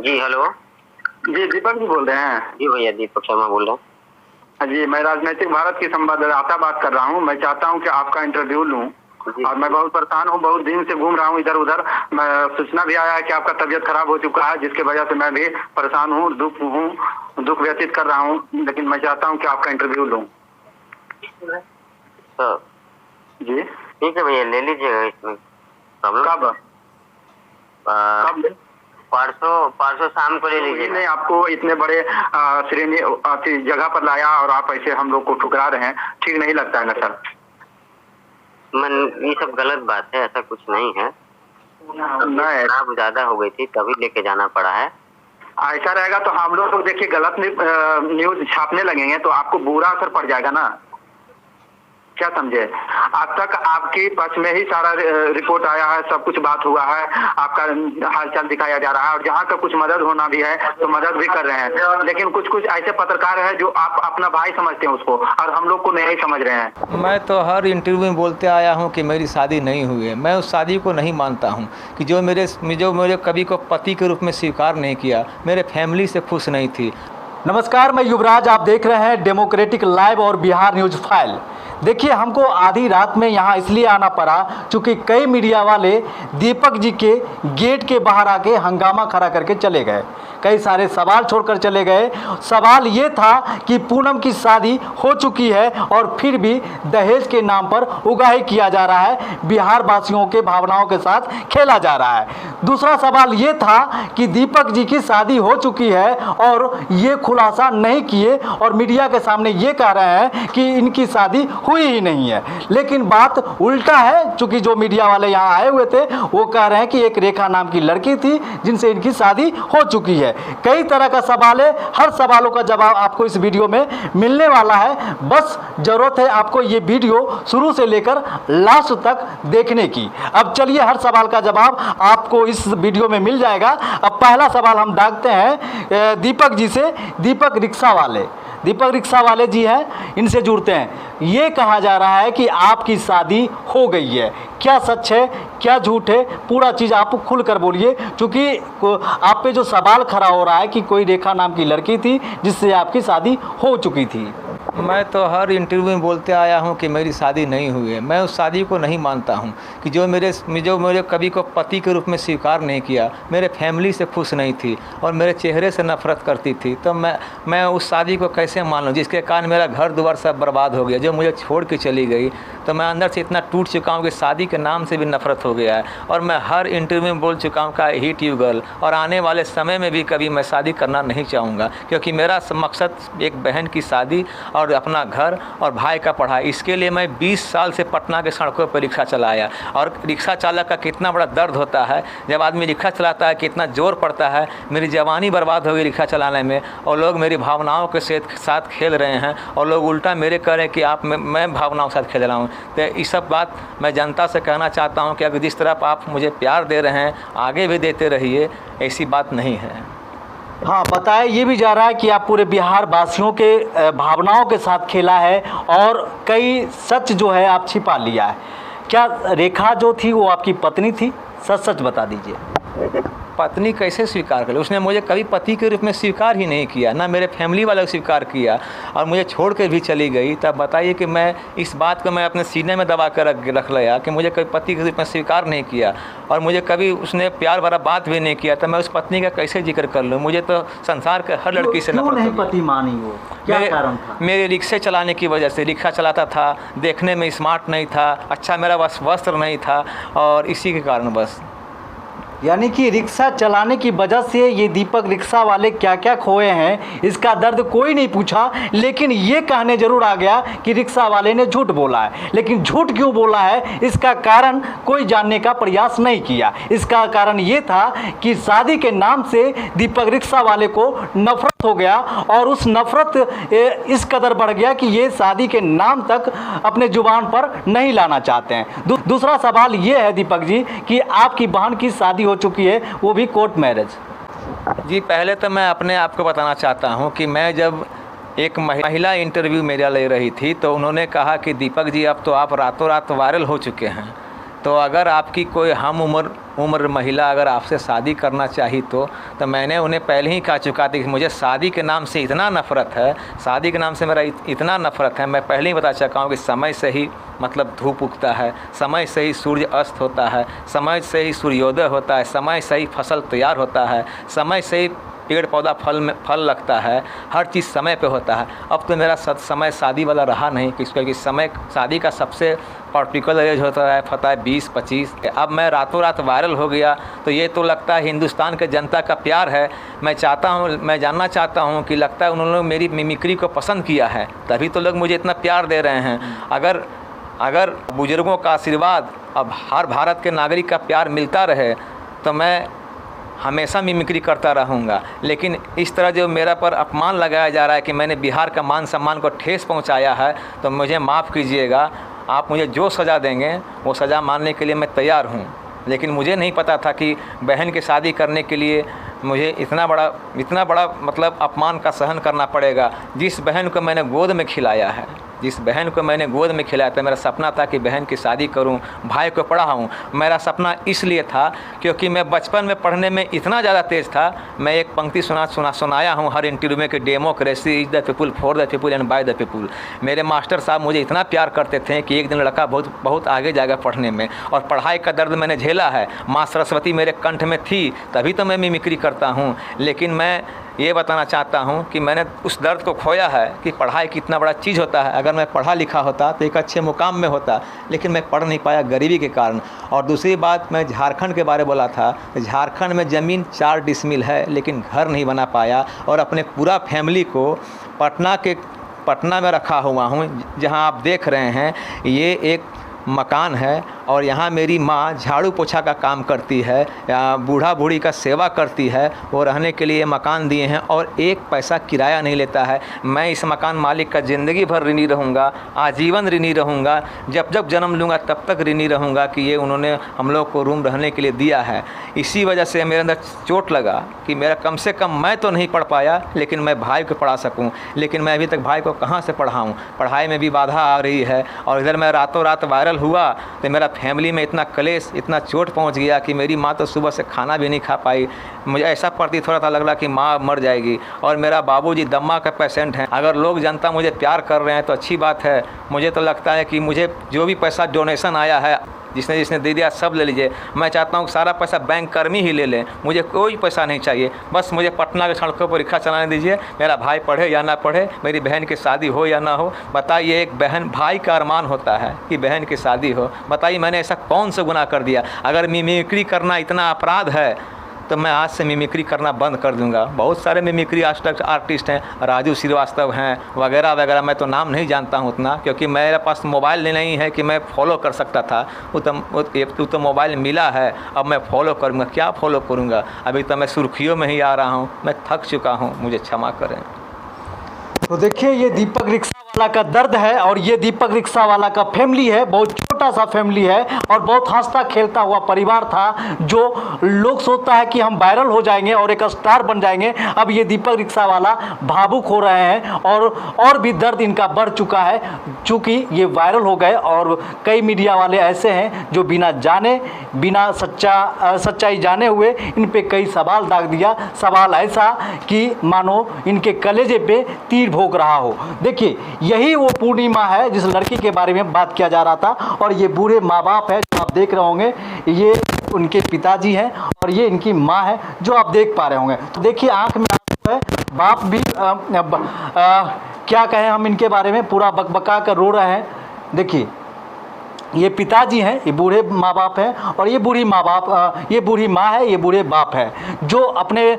जी hello. जी दीपक जी बोल रहे हैं। जी भैया दीपक शर्मा बोल रहा हूँ। जी मैं राजनीतिक भारत की संवाददाता बात कर रहा हूँ। मैं चाहता हूँ कि आपका इंटरव्यू लूँ और मैं बहुत परेशान हूँ, बहुत दिन से घूम रहा हूँ इधर उधर। मैं सूचना भी आया है कि आपका तबीयत खराब हो चुका है, जिसकी वजह से मैं भी परेशान हूँ, दुख व्यतीत कर रहा हूँ, लेकिन मैं चाहता हूँ कि आपका इंटरव्यू लूँ। तो जी ठीक है भैया, ले लीजिएगा। इसमें प्रॉब्लम कब? परसों शाम को ले लीजिए। नहीं, आपको इतने बड़े श्रेणी जगह पर लाया और आप ऐसे हम लोग को ठुकरा रहे हैं, ठीक नहीं लगता है ना सर। ये सब गलत बात है, ऐसा कुछ नहीं है। नहीं, खराब ज्यादा हो गई थी तभी लेके जाना पड़ा है। ऐसा रहेगा तो हम लोग तो देखिए गलत न्यूज छापने लगेंगे तो आपको बुरा असर पड़ जाएगा ना, क्या समझे। आज तक आपके पक्ष में ही सारा रिपोर्ट आया है, सब कुछ बात हुआ है, आपका हालचाल दिखाया जा रहा है और जहाँ तक कुछ मदद होना भी है तो मदद भी कर रहे हैं, लेकिन कुछ कुछ ऐसे पत्रकार हैं जो आप अपना भाई समझते हैं उसको और हम लोग को नहीं समझ रहे हैं। मैं तो हर इंटरव्यू में बोलते आया हूँ कि मेरी शादी नहीं हुई है। मैं उस शादी को नहीं मानता हूँ कि जो मेरे कभी को पति के रूप में स्वीकार नहीं किया, मेरे फैमिली से खुश नहीं थी। नमस्कार, मैं युवराज, आप देख रहे हैं डेमोक्रेटिक लाइव और बिहार न्यूज़ फाइल। देखिए, हमको आधी रात में यहाँ इसलिए आना पड़ा क्योंकि कई मीडिया वाले दीपक जी के गेट के बाहर आके हंगामा खड़ा करके चले गए, कई सारे सवाल छोड़कर चले गए। सवाल ये था कि पूनम की शादी हो चुकी है और फिर भी दहेज के नाम पर उगाही किया जा रहा है, बिहार वासियों के भावनाओं के साथ खेला जा रहा है। दूसरा सवाल ये था कि दीपक जी की शादी हो चुकी है और ये खुलासा नहीं किए और मीडिया के सामने ये कह रहे हैं कि इनकी शादी हुई ही नहीं है। लेकिन बात उल्टा है, चूंकि जो मीडिया वाले यहाँ आए हुए थे वो कह रहे हैं कि एक रेखा नाम की लड़की थी जिनसे इनकी शादी हो चुकी है। कई तरह का सवाल है, हर सवालों का जवाब आपको इस वीडियो में मिलने वाला है। बस जरूरत है आपको ये वीडियो शुरू से लेकर लास्ट तक देखने की। अब चलिए, हर सवाल का जवाब आपको इस वीडियो में मिल जाएगा। अब पहला सवाल हम दागते हैं दीपक जी से। दीपक रिक्शा वाले जी हैं, इनसे जुड़ते हैं। ये कहा जा रहा है कि आपकी शादी हो गई है, क्या सच है क्या झूठ है, पूरा चीज़ आप खुल कर बोलिए, क्योंकि आप पे जो सवाल खड़ा हो रहा है कि कोई रेखा नाम की लड़की थी जिससे आपकी शादी हो चुकी थी। मैं तो हर इंटरव्यू में बोलते आया हूँ कि मेरी शादी नहीं हुई है। मैं उस शादी को नहीं मानता हूँ कि जो मेरे कभी को पति के रूप में स्वीकार नहीं किया, मेरे फैमिली से खुश नहीं थी और मेरे चेहरे से नफरत करती थी, तो मैं उस शादी को कैसे मान लूँ जिसके कारण मेरा घर द्वार सब बर्बाद हो गया, जो मुझे छोड़ के चली गई। तो मैं अंदर से इतना टूट चुका हूँ कि शादी के नाम से भी नफरत हो गया है। और मैं हर इंटरव्यू में बोल चुका हूँ कि आई हेट यू गर्ल, और आने वाले समय में भी कभी मैं शादी करना नहीं चाहूँगा, क्योंकि मेरा मकसद एक बहन की शादी और अपना घर और भाई का पढ़ाई। इसके लिए मैं 20 साल से पटना के सड़कों पर रिक्शा चलाया, और रिक्शा चालक का कितना बड़ा दर्द होता है जब आदमी रिक्शा चलाता है, कितना जोर पड़ता है। मेरी जवानी बर्बाद हो गई रिक्शा चलाने में, और लोग मेरी भावनाओं के साथ खेल रहे हैं, और लोग उल्टा मेरे कह रहे हैं कि मैं भावनाओं के साथ खेल रहा हूँ। तो ये सब बात मैं जनता से कहना चाहता हूँ कि अगर जिस तरह आप मुझे प्यार दे रहे हैं आगे भी देते रहिए, ऐसी बात नहीं है। हाँ, बताया ये भी जा रहा है कि आप पूरे बिहार वासियों के भावनाओं के साथ खेला है और कई सच जो है आप छिपा लिया है। क्या रेखा जो थी वो आपकी पत्नी थी? सच बता दीजिए। पत्नी कैसे स्वीकार कर ले? उसने मुझे कभी पति के रूप में स्वीकार ही नहीं किया, ना मेरे फैमिली वालों को स्वीकार किया, और मुझे छोड़ कर भी चली गई। तब बताइए कि मैं इस बात को मैं अपने सीने में दबा कर रख लिया कि मुझे कभी पति के रूप में स्वीकार नहीं किया, और मुझे कभी उसने प्यार भरा बात भी नहीं किया। तो मैं उस पत्नी का कैसे जिक्र कर लूँ? मुझे तो संसार के हर लड़की से नफरत नहीं पति मानी वो, क्या कारण था? मेरे रिक्शे चलाने की वजह से। रिक्शा चलाता था, देखने में स्मार्ट नहीं था, अच्छा मेरा वस्त्र नहीं था, और इसी के कारण बस। यानी कि रिक्शा चलाने की वजह से ये दीपक रिक्शा वाले क्या क्या खोए हैं इसका दर्द कोई नहीं पूछा, लेकिन ये कहने जरूर आ गया कि रिक्शा वाले ने झूठ बोला है। लेकिन झूठ क्यों बोला है इसका कारण कोई जानने का प्रयास नहीं किया। इसका कारण ये था कि शादी के नाम से दीपक रिक्शा वाले को नफरत हो गया, और उस नफरत इस कदर बढ़ गया कि ये शादी के नाम तक अपने जुबान पर नहीं लाना चाहते हैं। दूसरा सवाल ये है दीपक जी कि आपकी बहन की शादी हो चुकी है, वो भी कोर्ट मैरिज। जी, पहले तो मैं अपने आप को बताना चाहता हूँ कि मैं जब एक महिला इंटरव्यू मेरा ले रही थी तो उन्होंने कहा कि दीपक जी अब तो आप रातों रात वायरल हो चुके हैं, तो अगर आपकी कोई हम उम्र महिला अगर आपसे शादी करना चाही तो मैंने उन्हें पहले ही कह चुका था कि मुझे शादी के नाम से इतना नफ़रत है, शादी के नाम से मेरा इतना नफ़रत है। मैं पहले ही बता चुका हूँ कि समय से ही मतलब धूप उगता है, समय से ही सूर्य अस्त होता है, समय से ही सूर्योदय होता है, समय से ही फसल तैयार होता है, समय से ही पेड़ पौधा फल लगता है, हर चीज़ समय पे होता है। अब तो मेरा समय शादी वाला रहा नहीं, क्योंकि समय शादी का सबसे पर्टिकुलर एज होता है 20-25। अब मैं रातों रात वायरल हो गया तो ये तो लगता है हिंदुस्तान के जनता का प्यार है। मैं जानना चाहता हूँ कि लगता है उन्होंने मेरी मिमिक्री को पसंद किया है, तभी तो लोग मुझे इतना प्यार दे रहे हैं। अगर बुज़ुर्गों का आशीर्वाद अब हर भारत के नागरिक का प्यार मिलता रहे तो मैं हमेशा मिमिक्री करता रहूँगा। लेकिन इस तरह जो मेरा पर अपमान लगाया जा रहा है कि मैंने बिहार का मान सम्मान को ठेस पहुँचाया है, तो मुझे माफ़ कीजिएगा। आप मुझे जो सज़ा देंगे वो सज़ा मानने के लिए मैं तैयार हूँ। लेकिन मुझे नहीं पता था कि बहन की शादी करने के लिए मुझे इतना बड़ा मतलब अपमान का सहन करना पड़ेगा। जिस बहन को मैंने गोद में खिलाया है, जिस बहन को मैंने गोद में खिलाया था, मेरा सपना था कि बहन की शादी करूं, भाई को पढ़ाऊं। मेरा सपना इसलिए था क्योंकि मैं बचपन में पढ़ने में इतना ज़्यादा तेज़ था। मैं एक पंक्ति सुनाया हूं हर इंटरव्यू में कि democracy is the people, for the people and by the people. मेरे मास्टर साहब मुझे इतना प्यार करते थे कि एक दिन लड़का बहुत आगे जाएगा पढ़ने में, और पढ़ाई का दर्द मैंने झेला है। माँ सरस्वती मेरे कंठ में थी, तभी तो मैं मिमिक्री करता हूँ। लेकिन मैं ये बताना चाहता हूँ कि मैंने उस दर्द को खोया है कि पढ़ाई कितना बड़ा चीज़ होता है। अगर मैं पढ़ा लिखा होता तो एक अच्छे मुकाम में होता, लेकिन मैं पढ़ नहीं पाया गरीबी के कारण। और दूसरी बात, मैं झारखंड के बारे में बोला था, झारखंड में ज़मीन 4 डिसमिल है, लेकिन घर नहीं बना पाया। और अपने पूरा फैमिली को पटना में रखा हुआ हूँ। जहाँ आप देख रहे हैं ये एक मकान है, और यहाँ मेरी माँ झाड़ू पोछा का काम करती है, बूढ़ा बूढ़ी का सेवा करती है। वो रहने के लिए मकान दिए हैं और 1 पैसा किराया नहीं लेता है। मैं इस मकान मालिक का ज़िंदगी भर ऋणी रहूँगा, आजीवन ऋणी रहूँगा। जब जन्म लूँगा तब तक ऋणी रहूँगा कि ये उन्होंने हम लोग को रूम रहने के लिए दिया है। इसी वजह से मेरे अंदर चोट लगा कि मेरा कम से कम मैं तो नहीं पढ़ पाया, लेकिन मैं भाई को पढ़ा सकूँ। लेकिन मैं अभी तक भाई को कहाँ से पढ़ाऊँ, पढ़ाई में भी बाधा आ रही है। और इधर मैं रातों रात वायरल हुआ तो मेरा फैमिली में इतना कलेश, इतना चोट पहुंच गया कि मेरी माँ तो सुबह से खाना भी नहीं खा पाई। मुझे ऐसा प्रतीत हो रहा था, लग रहा कि माँ मर जाएगी। और मेरा बाबूजी दम्मा का पेशेंट हैं। अगर लोग जनता मुझे प्यार कर रहे हैं तो अच्छी बात है। मुझे तो लगता है कि मुझे जो भी पैसा डोनेशन आया है, जिसने दे दिया सब ले लीजिए। मैं चाहता हूँ कि सारा पैसा बैंक कर्मी ही ले लें, मुझे कोई पैसा नहीं चाहिए। बस मुझे पटना के सड़कों पर रिक्शा चलाने दीजिए। मेरा भाई पढ़े या ना पढ़े, मेरी बहन की शादी हो या ना हो। बताइए, एक बहन भाई का अरमान होता है कि बहन की शादी हो। बताइए मैंने ऐसा कौन सा गुनाह कर दिया? अगर मिमिक्री करना इतना अपराध है तो मैं आज से मिमिक्री करना बंद कर दूंगा। बहुत सारे मिमिक्री आर्टिस्ट हैं, राजू श्रीवास्तव हैं वगैरह वगैरह। मैं तो नाम नहीं जानता हूँ उतना, क्योंकि मेरे पास मोबाइल नहीं है कि मैं फॉलो कर सकता था। वो तो मोबाइल मिला है, अब मैं फॉलो करूँगा। क्या फॉलो करूँगा? अभी तो मैं सुर्खियों में ही आ रहा हूँ। मैं थक चुका हूँ, मुझे क्षमा करें। तो देखिए, ये दीपक रिक्शा वाला का दर्द है, और ये दीपक रिक्शा वाला का फैमिली है। बहुत छोटा सा फैमिली है और बहुत हंसता खेलता हुआ परिवार था, जो लोग सोचता है कि हम वायरल हो जाएंगे और एक स्टार बन जाएंगे। अब ये दीपक रिक्शा वाला भावुक हो रहे हैं और भी दर्द इनका बढ़ चुका है, चूँकि ये वायरल हो गए। और कई मीडिया वाले ऐसे हैं जो बिना सच्चाई जाने हुए इन पे कई सवाल दाग दिया। सवाल ऐसा कि मानो इनके कलेजे पे तीर भोंक रहा हो। देखिए, यही वो पूर्णिमा है जिस लड़की के बारे में बात किया जा रहा था। और ये बूढ़े माँ बाप है जो आप देख रहे होंगे, ये उनके पिताजी हैं और ये इनकी माँ है जो आप देख पा रहे होंगे। तो देखिए, आंख में आंसू है। बाप भी क्या कहें हम इनके बारे में, पूरा बकबका कर रो रहे हैं। देखिए, ये पिताजी हैं, ये बूढ़े माँ बाप हैं, और ये बूढ़ी माँ है, ये बूढ़े बाप है, जो अपने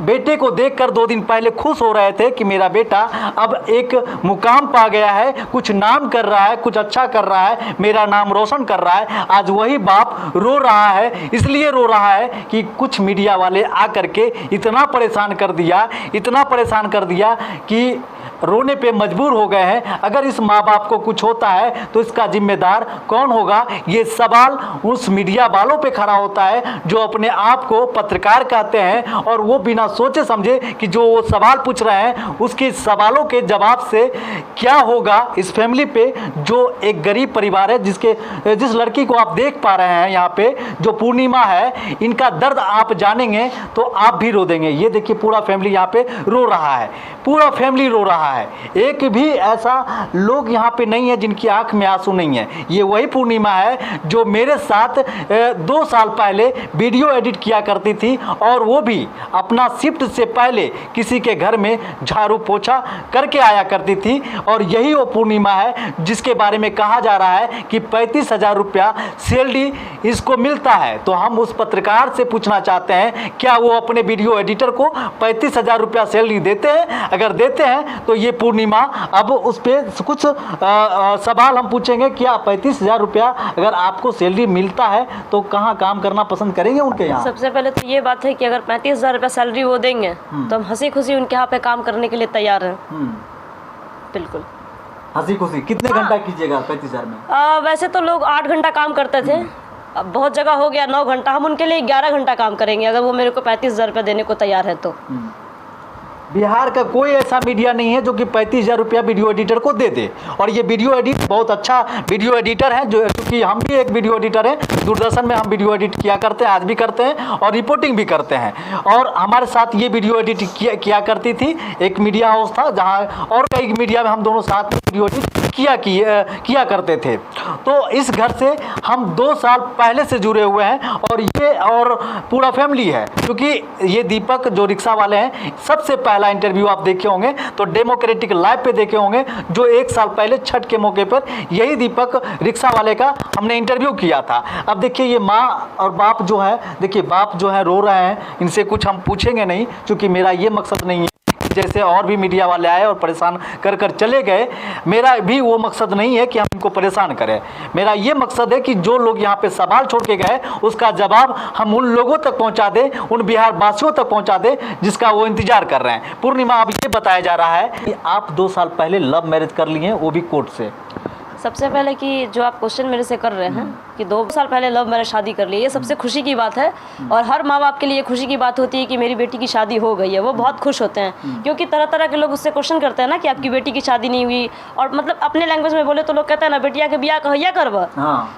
बेटे को देखकर 2 दिन पहले खुश हो रहे थे कि मेरा बेटा अब एक मुकाम पा गया है, कुछ नाम कर रहा है, कुछ अच्छा कर रहा है, मेरा नाम रोशन कर रहा है। आज वही बाप रो रहा है। इसलिए रो रहा है कि कुछ मीडिया वाले आकर के इतना परेशान कर दिया कि रोने पे मजबूर हो गए हैं। अगर इस माँ बाप को कुछ होता है तो इसका जिम्मेदार कौन होगा? ये सवाल उस मीडिया वालों पे खड़ा होता है जो अपने आप को पत्रकार कहते हैं और वो बिना सोचे समझे कि जो वो सवाल पूछ रहे हैं उसके सवालों के जवाब से क्या होगा इस फैमिली पे, जो एक गरीब परिवार है जिस लड़की को आप देख पा रहे हैं यहाँ पे, जो पूर्णिमा है, इनका दर्द आप जानेंगे तो आप भी रो देंगे। ये देखिए पूरा फैमिली यहाँ पे रो रहा है, पूरा फैमिली रो रहा है। एक भी ऐसा लोग यहाँ पे नहीं है जिनकी आंख में आंसू नहीं है। ये वही पूर्णिमा है जो मेरे साथ 2 साल पहले वीडियो एडिट किया करती थी और वो भी अपना शिफ्ट से पहले किसी के घर में झाड़ू पोछा करके आया करती थी। और यही वो पूर्णिमा है जिसके बारे में कहा जा रहा है कि 35,000 रुपया सैलरी इसको मिलता है। तो हम उस पत्रकार से पूछना चाहते हैं, क्या वो अपने वीडियो एडिटर को 35,000 रुपया सैलरी देते हैं? अगर देते हैं तो ये पूर्णिमा, अब उस पर कुछ सवाल हम पूछेंगे। क्या 35,000 रुपया अगर आपको सैलरी मिलता है तो कहाँ काम करना पसंद करेंगे उनके यहाँ? सबसे पहले तो ये बात है कि अगर 35,000 रुपया सैलरी वो देंगे तो हम हंसी खुशी उनके यहाँ पे काम करने के लिए तैयार हैं। बिल्कुल हंसी खुशी। कितने घंटा कीजिएगा 35,000 में? वैसे तो लोग 8 घंटा काम करते थे, अब बहुत जगह हो गया 9 घंटा। हम उनके लिए 11 घंटा काम करेंगे अगर वो मेरे को 35,000 रुपया देने को तैयार है तो। बिहार का कोई ऐसा मीडिया नहीं है जो कि 35,000 रुपया वीडियो एडिटर को दे दे। और ये वीडियो एडिट बहुत अच्छा वीडियो एडिटर है, जो क्योंकि हम भी एक वीडियो एडिटर हैं, दूरदर्शन में हम वीडियो एडिट किया करते हैं, आज भी करते हैं और रिपोर्टिंग भी करते हैं। और हमारे साथ ये वीडियो एडिट किया करती थी, एक मीडिया हाउस था जहाँ, और कई मीडिया में हम दोनों साथ में वीडियो एडिट किया करते थे। तो इस घर से हम 2 साल पहले से जुड़े हुए हैं और ये और पूरा फैमिली है। क्योंकि ये दीपक जो रिक्शा वाले हैं, सबसे पहला इंटरव्यू आप देखे होंगे तो डेमोक्रेटिक लाइव पे देखे होंगे, जो 1 साल पहले छठ के मौके पर यही दीपक रिक्शा वाले का हमने इंटरव्यू किया था। अब देखिए ये माँ और बाप जो है, देखिए बाप जो है रो रहे हैं, इनसे कुछ हम पूछेंगे नहीं क्योंकि मेरा ये मकसद नहीं है जैसे और भी मीडिया वाले आए और परेशान कर चले गए। मेरा भी वो मकसद नहीं है कि हम इनको परेशान करें। मेरा ये मकसद है कि जो लोग यहाँ पे सवाल छोड़ के गए उसका जवाब हम उन लोगों तक पहुँचा दें, उन बिहार वासियों तक पहुँचा दें जिसका वो इंतजार कर रहे हैं। पूर्णिमा, अब ये बताया जा रहा है कि आप 2 साल पहले लव मैरिज कर लिए हैं, वो भी कोर्ट से। सबसे पहले कि जो आप क्वेश्चन मेरे से कर रहे हैं कि 2 साल पहले लव मैरिज शादी कर ली, ये सबसे खुशी की बात है। और हर माँ बाप के लिए खुशी की बात होती है कि मेरी बेटी की शादी हो गई है, वो बहुत खुश होते हैं। क्योंकि तरह तरह के लोग उससे क्वेश्चन करते हैं ना कि आपकी बेटी की शादी नहीं हुई, और मतलब अपने लैंग्वेज में बोले तो लोग कहते हैं ना, बेटिया के ब्याह कहिया करवा।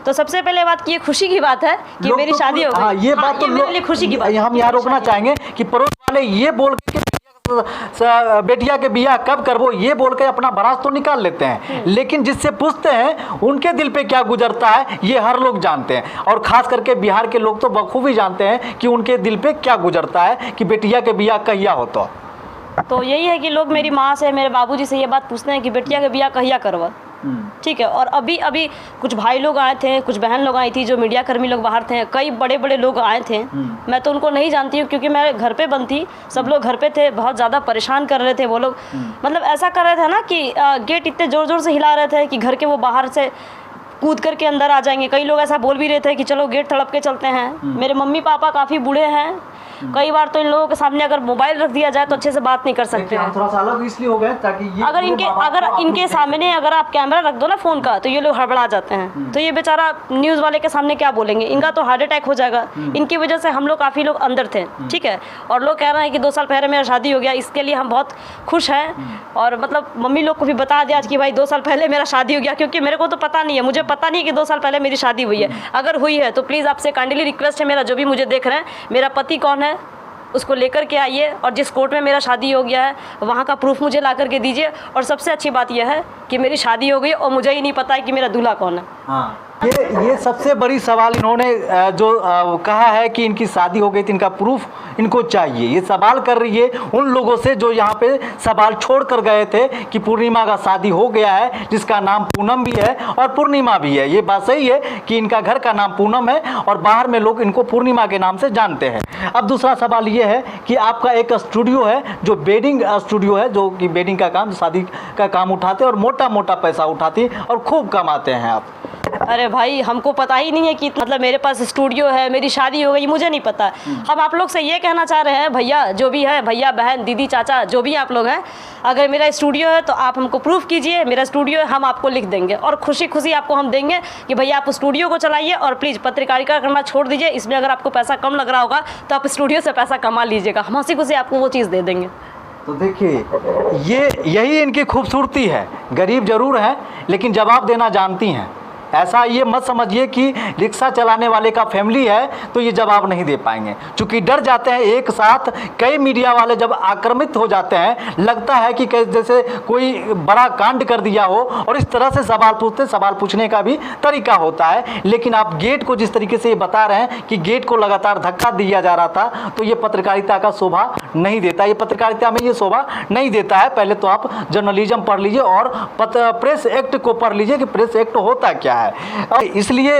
तो सबसे पहले बात की ये खुशी की बात है कि मेरी शादी हो गई। ये बात तो मेरे लिए खुशी की बात। हम यहाँ रोकना चाहेंगे कि पड़ोस वाले ये बोल के बेटिया के बियाह कब करबो, ये बोल के अपना भरास तो निकाल लेते हैं, लेकिन जिससे पूछते हैं उनके दिल पे क्या गुजरता है ये हर लोग जानते हैं। और खास करके बिहार के लोग तो बखूबी जानते हैं कि उनके दिल पे क्या गुजरता है कि बेटिया के बियाह कहिया हो। तो यही है कि लोग मेरी माँ से, मेरे बाबूजी से ये बात पूछते हैं कि बेटिया के बियाह कहिया करवा। ठीक है। और अभी कुछ भाई लोग आए थे, कुछ बहन लोग आई थी, जो मीडिया कर्मी लोग बाहर थे, कई बड़े बड़े लोग आए थे। मैं तो उनको नहीं जानती हूँ क्योंकि मैं घर पे बंद थी, सब लोग घर पे थे, बहुत ज़्यादा परेशान कर रहे थे वो लोग। मतलब ऐसा कर रहे थे ना कि गेट इतने ज़ोर ज़ोर से हिला रहे थे कि घर के वो बाहर से कूद करके अंदर आ जाएंगे। कई लोग ऐसा बोल भी रहे थे कि चलो गेट तड़प के चलते हैं। मेरे मम्मी पापा काफ़ी बूढ़े हैं, कई बार तो इन लोगों के सामने अगर मोबाइल रख दिया जाए तो अच्छे से बात नहीं कर सकते हैं। थोड़ा सा अलग इसलिए हो गए ताकि ये अगर इनके सामने अगर आप कैमरा रख दो ना फ़ोन का तो ये लोग हड़बड़ा जाते हैं। तो ये बेचारा न्यूज़ वाले के सामने क्या बोलेंगे, इनका तो हार्ट अटैक हो जाएगा। इनकी वजह से हम लोग काफ़ी लोग अंदर थे। ठीक है। और लोग कह रहे हैं कि 2 साल पहले मेरा शादी हो गया, इसके लिए हम बहुत खुश हैं। और मतलब मम्मी लोग को भी बता दिया कि भाई 2 साल पहले मेरा शादी हो गया, क्योंकि मेरे को तो पता नहीं है, मुझे पता नहीं कि 2 साल पहले मेरी शादी हुई है। अगर हुई है तो प्लीज़ आपसे काइंडली रिक्वेस्ट है, मेरा जो भी मुझे देख रहे हैं, मेरा पति कौन है उसको लेकर के आइए, और जिस कोर्ट में मेरा शादी हो गया है वहाँ का प्रूफ मुझे ला करके दीजिए। और सबसे अच्छी बात यह है कि मेरी शादी हो गई और मुझे ही नहीं पता है कि मेरा दूल्हा कौन है। हाँ, ये सबसे बड़ी सवाल इन्होंने जो कहा है कि इनकी शादी हो गई थी, इनका प्रूफ इनको चाहिए। ये सवाल कर रही है उन लोगों से जो यहाँ पे सवाल छोड़ कर गए थे कि पूर्णिमा का शादी हो गया है, जिसका नाम पूनम भी है और पूर्णिमा भी है। ये बात सही है कि इनका घर का नाम पूनम है और बाहर में लोग इनको पूर्णिमा के नाम से जानते हैं। अब दूसरा सवाल ये है कि आपका एक स्टूडियो है जो वेडिंग स्टूडियो है, जो कि वेडिंग का काम, शादी का काम उठाते और मोटा मोटा पैसा उठाते और खूब कमाते हैं आप। अरे भाई, हमको पता ही नहीं है कि मतलब मेरे पास स्टूडियो है, मेरी शादी हो गई, मुझे नहीं पता। हम आप लोग से ये कहना चाह रहे हैं, भैया जो भी है, भैया बहन दीदी चाचा जो भी आप लोग हैं, अगर मेरा स्टूडियो है तो आप हमको प्रूफ कीजिए मेरा स्टूडियो है, हम आपको लिख देंगे और खुशी खुशी आपको हम देंगे कि भैया आप स्टूडियो को चलाइए और प्लीज़ पत्रकारिता करना छोड़ दीजिए। इसमें अगर आपको पैसा कम लग रहा होगा तो आप स्टूडियो से पैसा कमा लीजिएगा, हम हंसी खुशी आपको वो चीज़ दे देंगे। तो देखिए, यही इनकी खूबसूरती है। गरीब जरूर हैं लेकिन जवाब देना जानती हैं। ऐसा ये मत समझिए कि रिक्शा चलाने वाले का फैमिली है तो ये जवाब नहीं दे पाएंगे, क्योंकि डर जाते हैं। एक साथ कई मीडिया वाले जब आक्रामित हो जाते हैं, लगता है कि जैसे कोई बड़ा कांड कर दिया हो, और इस तरह से सवाल पूछने का भी तरीका होता है। लेकिन आप गेट को जिस तरीके से ये बता रहे हैं कि गेट को लगातार धक्का दिया जा रहा था, तो ये पत्रकारिता का शोभा नहीं देता, ये पत्रकारिता में ये शोभा नहीं देता है। पहले तो आप जर्नलिज्म पढ़ लीजिए और प्रेस एक्ट को पढ़ लीजिए कि प्रेस एक्ट होता क्या है। और इसलिए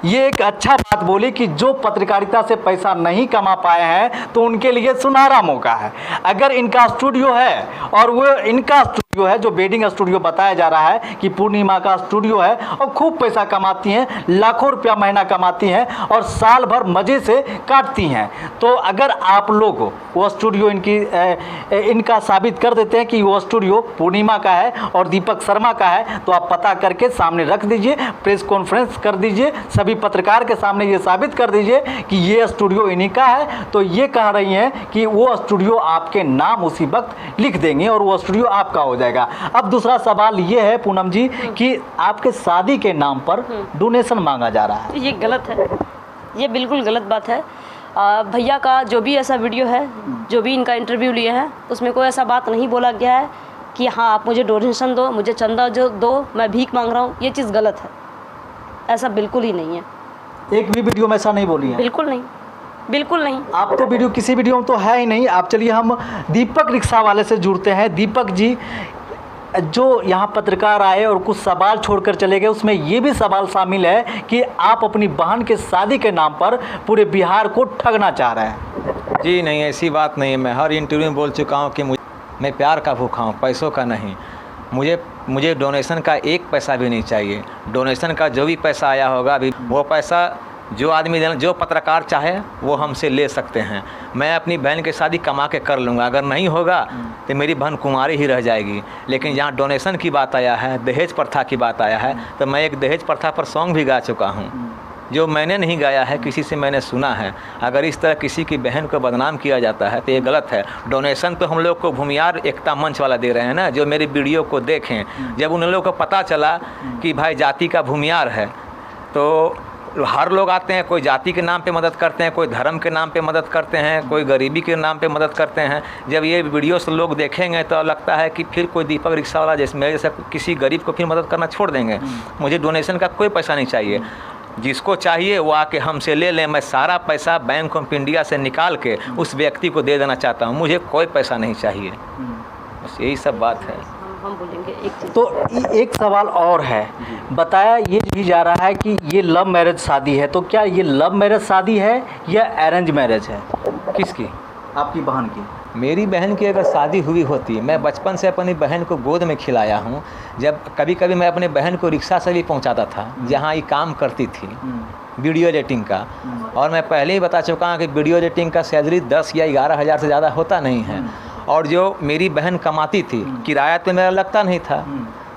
ये एक अच्छा बात बोली कि जो पत्रकारिता से पैसा नहीं कमा पाए हैं तो उनके लिए सुनहरा मौका है। अगर इनका स्टूडियो है और वो इनका स्टूडियो है, जो वेडिंग स्टूडियो बताया जा रहा है कि पूर्णिमा का स्टूडियो है, और खूब पैसा कमाती हैं, लाखों रुपया महीना कमाती हैं और साल भर मज़े से काटती हैं, तो अगर आप लोग वो स्टूडियो इनका साबित कर देते हैं कि वो स्टूडियो पूर्णिमा का है और दीपक शर्मा का है, तो आप पता करके सामने रख दीजिए, प्रेस कॉन्फ्रेंस कर दीजिए, सभी पत्रकार के सामने ये साबित कर दीजिए कि ये स्टूडियो इन्हीं का है। तो ये कह रही हैं कि वो स्टूडियो आपके नाम उसी वक्त लिख देंगे और वो स्टूडियो आपका हो जाएगा। अब दूसरा सवाल ये है पूनम जी कि आपके शादी के नाम पर डोनेशन मांगा जा रहा है, ये गलत है, ये बिल्कुल गलत बात है। भैया का जो भी ऐसा वीडियो है, जो भी इनका इंटरव्यू लिया है, उसमें कोई ऐसा बात नहीं बोला गया है कि हाँ आप मुझे डोनेशन दो, मुझे चंदा जो दो, मैं भीख मांग रहा हूँ। ये चीज़ गलत है, ऐसा बिल्कुल ही नहीं है। एक भी वीडियो में ऐसा नहीं बोली है? बिल्कुल नहीं, बिल्कुल नहीं। आप तो वीडियो किसी वीडियो में तो है ही नहीं। आप चलिए हम दीपक रिक्शा वाले से जुड़ते हैं। दीपक जी, जो यहाँ पत्रकार आए और कुछ सवाल छोड़कर चले गए, उसमें ये भी सवाल शामिल है कि आप अपनी बहन के शादी के नाम पर पूरे बिहार को ठगना चाह रहे हैं। जी नहीं, ऐसी बात नहीं है। मैं हर इंटरव्यू में बोल चुका हूँ कि मैं प्यार का भूखा हूँ, पैसों का नहीं। मुझे डोनेशन का एक पैसा भी नहीं चाहिए। डोनेशन का जो भी पैसा आया होगा, अभी वो पैसा जो आदमी देना, जो पत्रकार चाहे वो हमसे ले सकते हैं। मैं अपनी बहन की शादी कमा के कर लूँगा, अगर नहीं होगा तो मेरी बहन कुंवारी ही रह जाएगी। लेकिन यहाँ डोनेशन की बात आया है, दहेज प्रथा की बात आया है, तो मैं एक दहेज प्रथा पर सॉन्ग भी गा चुका हूँ, जो मैंने नहीं गाया है, किसी से मैंने सुना है। अगर इस तरह किसी की बहन को बदनाम किया जाता है तो ये गलत है। डोनेशन तो हम लोग को भूमियार एकता मंच वाला दे रहे हैं ना, जो मेरी वीडियो को देखें। जब उन लोगों को पता चला कि भाई जाति का भूमियार है, तो हर लोग आते हैं, कोई जाति के नाम पे मदद करते हैं, कोई धर्म के नाम पे मदद करते हैं, कोई गरीबी के नाम पे मदद करते हैं। जब ये वीडियो से लोग देखेंगे तो लगता है कि फिर कोई दीपक रिक्शा वाला जैसे मेरे जैसा किसी गरीब को फिर मदद करना छोड़ देंगे। मुझे डोनेशन का कोई पैसा नहीं चाहिए। जिसको चाहिए वो आके हमसे ले लें। मैं सारा पैसा बैंक ऑफ इंडिया से निकाल के उस व्यक्ति को दे देना चाहता हूँ। मुझे कोई पैसा नहीं चाहिए, बस यही सब बात है। हम बोलेंगे एक चीज़। तो एक सवाल और है, बताया ये भी जा रहा है कि ये लव मैरिज शादी है, तो क्या ये लव मैरिज शादी है या अरेंज मैरिज है? किसकी? आपकी बहन की। मेरी बहन की अगर शादी हुई होती, मैं बचपन से अपनी बहन को गोद में खिलाया हूँ। जब कभी कभी मैं अपने बहन को रिक्शा से भी पहुँचाता था जहाँ ये काम करती थी, वीडियो एडिटिंग का। और मैं पहले ही बता चुका हूँ कि वीडियो एडिटिंग का सैलरी 10 या 11 हज़ार से ज़्यादा होता नहीं है। और जो मेरी बहन कमाती थी, किराया तो मेरा लगता नहीं था,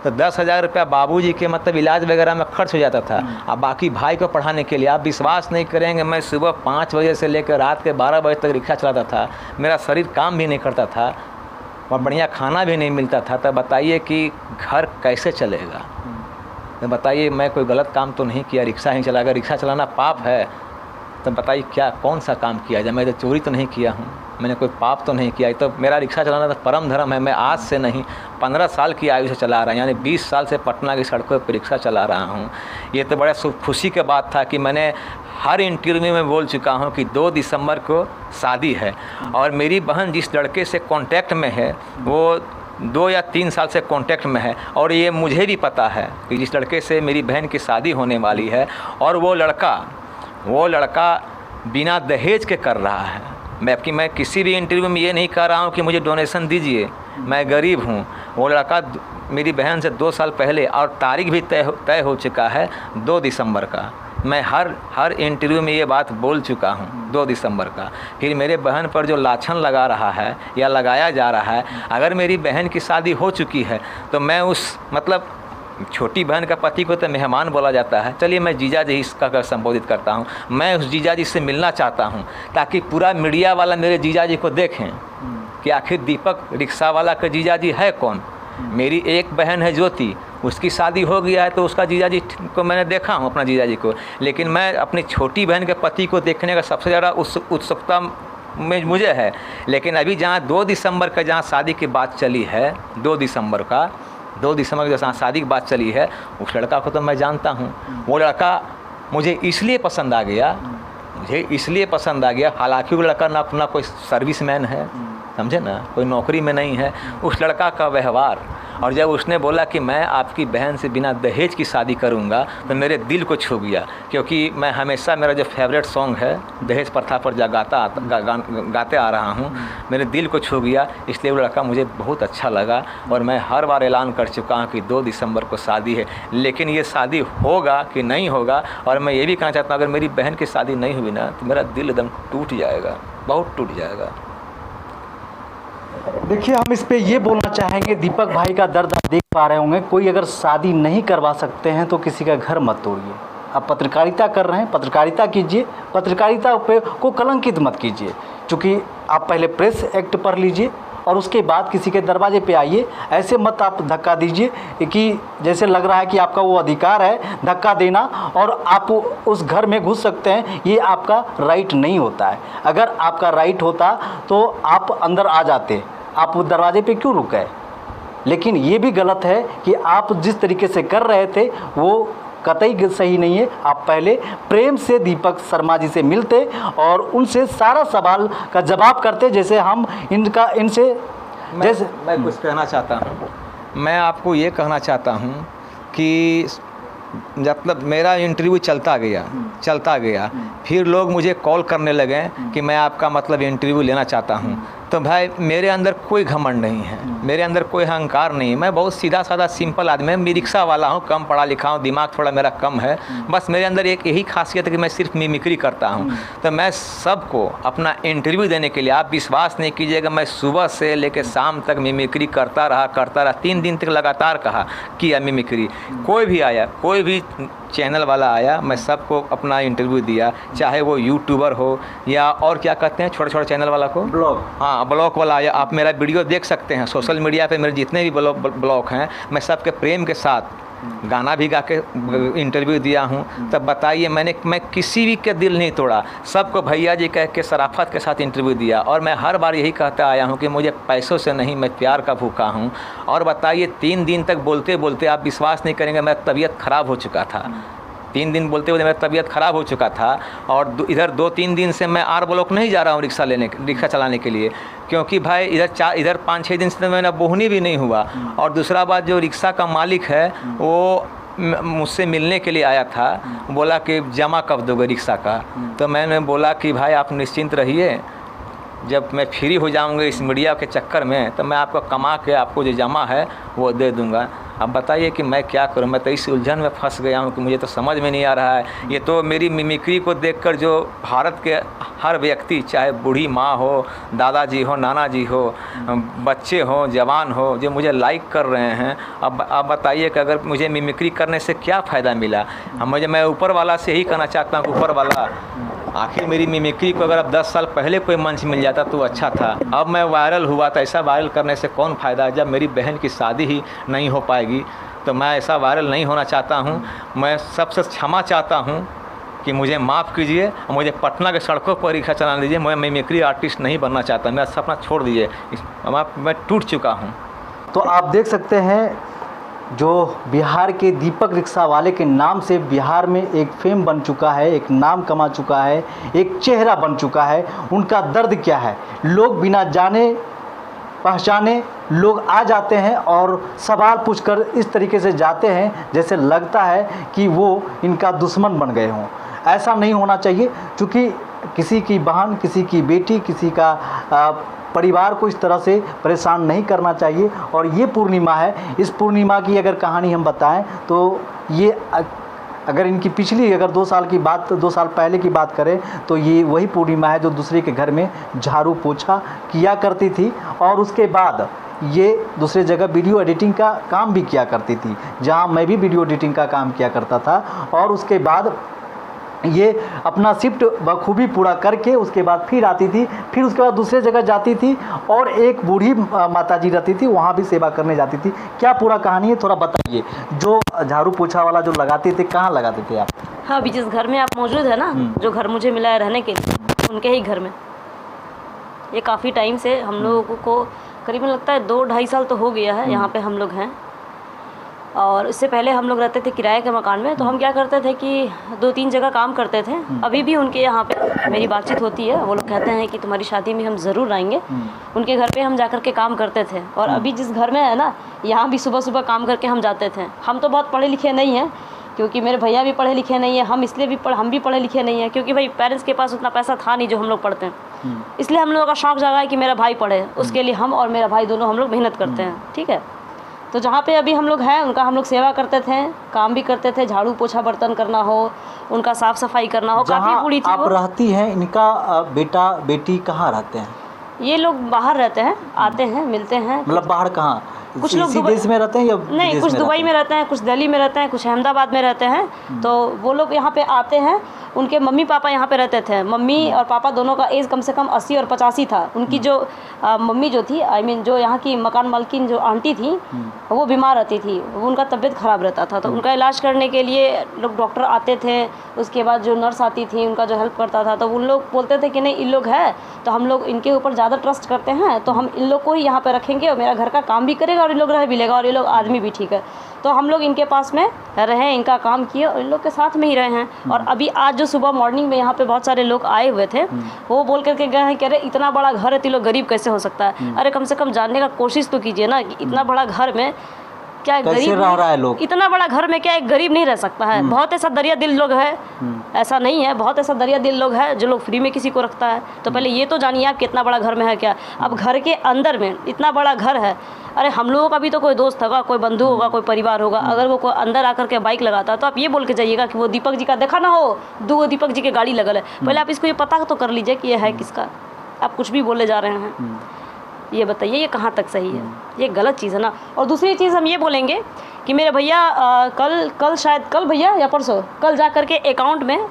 तो 10,000 रुपया बाबूजी के मतलब इलाज वगैरह में खर्च हो जाता था। अब बाकी भाई को पढ़ाने के लिए आप विश्वास नहीं करेंगे, मैं सुबह 5 बजे से लेकर रात के 12 बजे तक रिक्शा चलाता था। मेरा शरीर काम भी नहीं करता था और बढ़िया खाना भी नहीं मिलता था। तब बताइए कि घर कैसे चलेगा? तो बताइए, मैं कोई गलत काम तो नहीं किया, रिक्शा ही चला। अगर रिक्शा चलाना पाप है तो बताइए क्या कौन सा काम किया जाए? मैं तो चोरी तो नहीं किया हूँ, मैंने कोई पाप तो नहीं किया। तो मेरा रिक्शा चलाना तो परम धर्म है। मैं आज से नहीं 15 साल की आयु से चला रहा हूँ, यानी 20 साल से पटना की सड़कों पर रिक्शा चला रहा हूँ। ये तो बड़ा खुशी की बात था कि मैंने हर इंटरव्यू में बोल चुका हूँ कि 2 दिसंबर को शादी है। और मेरी बहन जिस लड़के से कांटेक्ट में है वो 2 या 3 साल से कांटेक्ट में है। और ये मुझे भी पता है कि जिस लड़के से मेरी बहन की शादी होने वाली है, और वो लड़का बिना दहेज के कर रहा है। मैं किसी भी इंटरव्यू में ये नहीं कह रहा हूँ कि मुझे डोनेशन दीजिए, मैं गरीब हूँ। वो लड़का मेरी बहन से 2 साल पहले, और तारीख भी तय हो चुका है 2 दिसंबर का। मैं हर इंटरव्यू में ये बात बोल चुका हूँ 2 दिसंबर का। फिर मेरे बहन पर जो लाछन लगा रहा है या लगाया जा रहा है, अगर मेरी बहन की शादी हो चुकी है तो मैं उस मतलब छोटी बहन का पति को तो मेहमान बोला जाता है, चलिए मैं जीजा जी इसका संबोधित करता हूँ। मैं उस जीजा जी से मिलना चाहता हूँ ताकि पूरा मीडिया वाला मेरे जीजा जी को देखें कि आखिर दीपक रिक्शा वाला का जीजा जी है कौन। मेरी एक बहन है ज्योति, उसकी शादी हो गया है तो उसका जीजा जी को मैंने देखा हूँ, अपना जीजा जी को। लेकिन मैं अपनी छोटी बहन के पति को देखने का सबसे ज़्यादा उत्सुकता में मुझे है। लेकिन अभी जहाँ 2 दिसंबर का जहाँ शादी की बात चली है, 2 दिसंबर की जहाँ शादी की बात चली है, उस लड़का को तो मैं जानता हूँ। वो लड़का मुझे इसलिए पसंद आ गया, हालांकि वो लड़का ना अपना कोई सर्विसमैन है, समझे ना, कोई नौकरी में नहीं है। उस लड़का का व्यवहार, और जब उसने बोला कि मैं आपकी बहन से बिना दहेज की शादी करूंगा, तो मेरे दिल को छू गया। क्योंकि मैं हमेशा, मेरा जो फेवरेट सॉन्ग है दहेज प्रथा पर गाते आ रहा हूँ, मेरे दिल को छू गया। इसलिए वो लड़का मुझे बहुत अच्छा लगा, और मैं हर बार ऐलान कर चुका हूँ कि 2 दिसंबर को शादी है। लेकिन ये शादी होगा कि नहीं होगा, और मैं ये भी कहना चाहता हूँ, अगर मेरी बहन की शादी नहीं हुई ना तो मेरा दिल एकदम टूट जाएगा, बहुत टूट जाएगा। देखिए, हम इस पे ये बोलना चाहेंगे, दीपक भाई का दर्द आप देख पा रहे होंगे। कोई अगर शादी नहीं करवा सकते हैं तो किसी का घर मत तोड़िए। आप पत्रकारिता कर रहे हैं, पत्रकारिता कीजिए, पत्रकारिता पे को कलंकित मत कीजिए। चूँकि आप पहले प्रेस एक्ट पढ़ लीजिए और उसके बाद किसी के दरवाजे पे आइए। ऐसे मत आप धक्का दीजिए कि जैसे लग रहा है कि आपका वो अधिकार है धक्का देना और आप उस घर में घुस सकते हैं। ये आपका राइट नहीं होता है। अगर आपका राइट होता तो आप अंदर आ जाते, आप उस दरवाजे पे क्यों रुक गए? लेकिन ये भी गलत है कि आप जिस तरीके से कर रहे थे वो कतई सही नहीं है। आप पहले प्रेम से दीपक शर्मा जी से मिलते और उनसे सारा सवाल का जवाब करते, जैसे हम इनसे मैं कुछ कहना चाहता हूँ। मैं आपको ये कहना चाहता हूँ कि मतलब मेरा इंटरव्यू चलता गया, फिर लोग मुझे कॉल करने लगे कि मैं आपका मतलब इंटरव्यू लेना चाहता हूँ। तो भाई मेरे अंदर कोई घमंड नहीं है, मेरे अंदर कोई अहंकार नहीं है। मैं बहुत सीधा साधा सिंपल आदमी है। मैं रिक्शा वाला हूँ, कम पढ़ा लिखा हूँ, दिमाग थोड़ा मेरा कम है। बस मेरे अंदर एक यही खासियत है कि मैं सिर्फ मिमिक्री करता हूँ। तो मैं सबको अपना इंटरव्यू देने के लिए, आप विश्वास नहीं कीजिएगा, मैं सुबह से लेकर शाम तक मिमिक्री करता रहा। 3 दिन तक लगातार किया मिमिक्री। कोई भी आया, कोई भी चैनल वाला आया, मैं सबको अपना इंटरव्यू दिया, चाहे वो यूट्यूबर हो या और क्या कहते हैं छोटे छोटे चैनल वाला को, ब्लॉग, हाँ ब्लॉग वाला आया। आप मेरा वीडियो देख सकते हैं सोशल मीडिया पे, मेरे जितने भी ब्लॉग हैं, मैं सबके प्रेम के साथ गाना भी गा के इंटरव्यू दिया हूँ। तब बताइए, मैं किसी भी के दिल नहीं तोड़ा, सबको भैया जी कह के शराफत के साथ इंटरव्यू दिया। और मैं हर बार यही कहता आया हूँ कि मुझे पैसों से नहीं, मैं प्यार का भूखा हूँ। और बताइए 3 दिन तक बोलते बोलते, आप विश्वास नहीं करेंगे, मेरा तबीयत ख़राब हो चुका था। 3 दिन बोलते हुए मेरा तबीयत ख़राब हो चुका था। और इधर 2-3 दिन से मैं आर ब्लॉक नहीं जा रहा हूँ रिक्शा चलाने के लिए, क्योंकि भाई इधर 5-6 दिन से तो मेरा बोहनी भी नहीं हुआ। और दूसरा बात, जो रिक्शा का मालिक है वो मुझसे मिलने के लिए आया था, बोला कि जमा कब दोगे रिक्शा का। तो मैंने बोला कि भाई आप निश्चिंत रहिए, जब मैं फ्री हो जाऊंगा इस मीडिया के चक्कर में तो मैं आपको कमा के आपको जो जमा है वो दे दूंगा। अब बताइए कि मैं क्या करूं? मैं तो इस उलझन में फंस गया हूं कि मुझे तो समझ में नहीं आ रहा है। ये तो मेरी मिमिक्री को देखकर जो भारत के हर व्यक्ति, चाहे बूढ़ी माँ हो, दादाजी हो, नाना जी हो, बच्चे हो, जवान हो, जो मुझे लाइक कर रहे हैं। अब बताइए कि अगर मुझे मिमिक्री करने से क्या फ़ायदा मिला? मैं ऊपर वाला से यही कहना चाहता हूँ, ऊपर वाला आखिर मेरी मिमिक्री को अगर अब 10 साल पहले कोई मंच मिल जाता तो अच्छा था। अब मैं वायरल हुआ था, ऐसा वायरल करने से कौन फ़ायदा? जब मेरी बहन की शादी ही नहीं हो पाएगी तो मैं ऐसा वायरल नहीं होना चाहता हूँ। मैं सबसे क्षमा चाहता हूँ कि मुझे माफ़ कीजिए और मुझे पटना के सड़कों पर रिक्शा चलाने दीजिए। मैं मिमिक्री आर्टिस्ट नहीं बनना चाहता, मेरा सपना छोड़ दीजिए, मैं टूट चुका हूँ। तो आप देख सकते हैं, जो बिहार के दीपक रिक्शा वाले के नाम से बिहार में एक फेम बन चुका है, एक नाम कमा चुका है, एक चेहरा बन चुका है। उनका दर्द क्या है? लोग बिना जाने पहचाने लोग आ जाते हैं और सवाल पूछकर इस तरीके से जाते हैं जैसे लगता है कि वो इनका दुश्मन बन गए हों। ऐसा नहीं होना चाहिए, क्योंकि किसी की बहन, किसी की बेटी, किसी का परिवार को इस तरह से परेशान नहीं करना चाहिए। और ये पूर्णिमा है, इस पूर्णिमा की अगर कहानी हम बताएं तो ये अगर इनकी पिछली अगर 2 साल की बात, 2 साल पहले की बात करें तो ये वही पूर्णिमा है जो दूसरे के घर में झाड़ू पोछा किया करती थी और उसके बाद ये दूसरे जगह वीडियो एडिटिंग का काम भी किया करती थी, जहां मैं भी वीडियो एडिटिंग का काम किया करता था। और उसके बाद ये अपना शिफ्ट बखूबी पूरा करके उसके बाद फिर आती थी, फिर उसके बाद दूसरे जगह जाती थी और एक बूढ़ी माताजी रहती थी, वहाँ भी सेवा करने जाती थी। क्या पूरा कहानी है थोड़ा बताइए। जो झाड़ू पोछा वाला जो लगाते थे, कहाँ लगाते थे आप? हाँ, अभी जिस घर में आप मौजूद है ना, जो घर मुझे मिला है रहने के लिए, उनके ही घर में। ये काफ़ी टाइम से हम लोगों को करीबन लगता है 2-2.5 साल तो हो गया है यहाँ पे हम लोग हैं। और इससे पहले हम लोग रहते थे किराए के मकान में। तो हम क्या करते थे कि 2-3 जगह काम करते थे। अभी भी उनके यहाँ पे मेरी बातचीत होती है, वो लोग कहते हैं कि तुम्हारी शादी में हम ज़रूर आएंगे। उनके घर पे हम जा कर के काम करते थे। और अभी जिस घर में है ना, यहाँ भी सुबह सुबह काम करके हम जाते थे। हम तो बहुत पढ़े लिखे नहीं हैं, क्योंकि मेरे भैया भी पढ़े लिखे नहीं है, हम इसलिए भी हम भी पढ़े लिखे नहीं हैं, क्योंकि भाई पेरेंट्स के पास उतना पैसा था नहीं जो हम लोग पढ़ते हैं। इसलिए हम लोगों का शौक़ जागा है कि मेरा भाई पढ़े, उसके लिए हम और मेरा भाई दोनों हम लोग मेहनत करते हैं। ठीक है, तो जहाँ पे अभी हम लोग हैं उनका हम लोग सेवा करते थे, काम भी करते थे, झाड़ू पोछा बर्तन करना हो, उनका साफ़ सफाई करना हो। काफ़ी बूढ़ी थी आप रहती हैं, इनका बेटा बेटी कहाँ रहते हैं? ये लोग बाहर रहते हैं, आते हैं, मिलते हैं। मतलब बाहर कहाँ? कुछ लोग इसी देश में रहते हैं या नहीं, कुछ दुबई में रहते हैं, कुछ दिल्ली में रहते हैं, कुछ अहमदाबाद में रहते हैं। तो वो लोग यहाँ पे आते हैं। उनके मम्मी पापा यहाँ पे रहते थे। मम्मी और पापा दोनों का एज कम से कम 80 और 85 था। उनकी जो मम्मी जो थी, जो यहाँ की मकान मालकिन जो आंटी थी, वो बीमार रहती थी, वो उनका तबीयत ख़राब रहता था। तो उनका इलाज करने के लिए लोग डॉक्टर आते थे। उसके बाद जो नर्स आती थी उनका जो हेल्प करता था। तो उन लोग बोलते थे कि नहीं, इन लोग है तो हम लोग इनके ऊपर ज़्यादा ट्रस्ट करते हैं, तो हम इन लोग को ही यहाँ पर रखेंगे और मेरा घर का काम भी करेगा और इन लोग रह भी लेगा और ये लोग आदमी भी ठीक है। तो हम लोग इनके पास में रहे, इनका काम किए और इन लोग के साथ में ही रहे हैं। और अभी आज जो सुबह मॉर्निंग में यहाँ पे बहुत सारे लोग आए हुए थे, वो बोल करके गए हैं कि अरे इतना बड़ा घर है तो लोग गरीब कैसे हो सकता है। अरे कम से कम जानने का कोशिश तो कीजिए ना कि इतना बड़ा घर में क्या गरीब रह रहा है लोग? इतना बड़ा घर में क्या एक गरीब नहीं रह सकता है? बहुत ऐसा दरिया दिल लोग है, ऐसा नहीं है, बहुत ऐसा दरिया दिल लोग है जो लोग फ्री में किसी को रखता है। तो पहले ये तो जानिए आप कितना बड़ा घर में है क्या। अब घर के अंदर में इतना बड़ा घर है, अरे हम लोगों का भी तो कोई दोस्त होगा, कोई बंधु होगा, कोई परिवार होगा। अगर वो कोई अंदर आकर के बाइक लगाता है तो आप ये बोल के जाइएगा कि वो दीपक जी का देखा ना हो, 2 दीपक जी की गाड़ी लगल है। पहले आप इसको ये पता तो कर लीजिए कि ये है किसका। आप कुछ भी बोले जा रहे हैं, ये बताइए ये कहाँ तक सही है? ये गलत चीज़ है ना। और दूसरी चीज़ हम ये बोलेंगे कि मेरे भैया कल शायद कल भैया या परसों कल जा करके अकाउंट में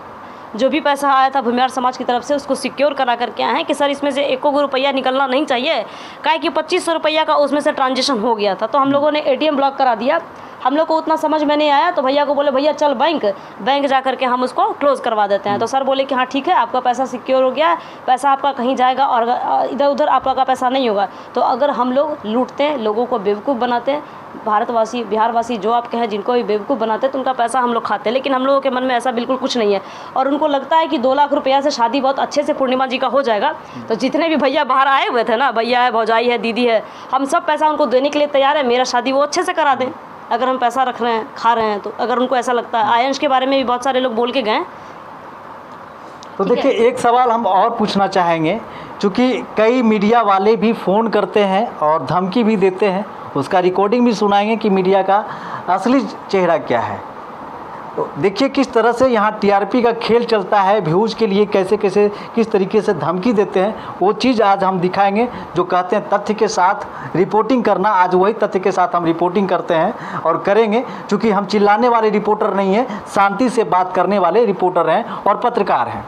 जो भी पैसा आया था भूमिहार समाज की तरफ से उसको सिक्योर करा करके आए हैं कि सर इसमें से 1 रुपया निकलना नहीं चाहिए। काहे कि 2500 रुपया का उसमें से ट्रांजेक्शन हो गया था। तो हम लोगों ने ATM ब्लॉक करा दिया। हम लोग को उतना समझ में नहीं आया, तो भैया को बोले भैया चल बैंक जा करके हम उसको क्लोज़ करवा देते हैं। तो सर बोले कि हाँ ठीक है, आपका पैसा सिक्योर हो गया, पैसा आपका कहीं जाएगा और इधर उधर आपका का पैसा नहीं होगा। तो अगर हम लोग लूटते हैं, लोगों को बेवकूफ़ बनाते हैं, भारतवासी बिहारवासी जो आप कहें जिनको भी बेवकूफ़ बनाते हैं, तो उनका पैसा हम लोग खाते हैं। लेकिन हम लोगों के मन में ऐसा बिल्कुल कुछ नहीं है। और उनको लगता है कि 2 लाख रुपया से शादी बहुत अच्छे से पूर्णिमा जी का हो जाएगा। तो जितने भी भैया बाहर आए हुए थे ना, भैया है, भौजाई है, दीदी है, हम सब पैसा उनको देने के लिए तैयार है। मेरा शादी वो अच्छे से करा दें अगर हम पैसा रख रहे हैं, खा रहे हैं तो। अगर उनको ऐसा लगता है, आयंश के बारे में भी बहुत सारे लोग बोल के गए। तो देखिए एक सवाल हम और पूछना चाहेंगे, क्योंकि कई मीडिया वाले भी फ़ोन करते हैं और धमकी भी देते हैं, उसका रिकॉर्डिंग भी सुनाएंगे कि मीडिया का असली चेहरा क्या है। तो देखिए किस तरह से यहाँ TRP का खेल चलता है, व्यूज़ के लिए कैसे कैसे किस तरीके से धमकी देते हैं, वो चीज़ आज हम दिखाएंगे। जो कहते हैं तथ्य के साथ रिपोर्टिंग करना, आज वही तथ्य के साथ हम रिपोर्टिंग करते हैं और करेंगे। क्योंकि हम चिल्लाने वाले रिपोर्टर नहीं हैं, शांति से बात करने वाले रिपोर्टर हैं और पत्रकार हैं।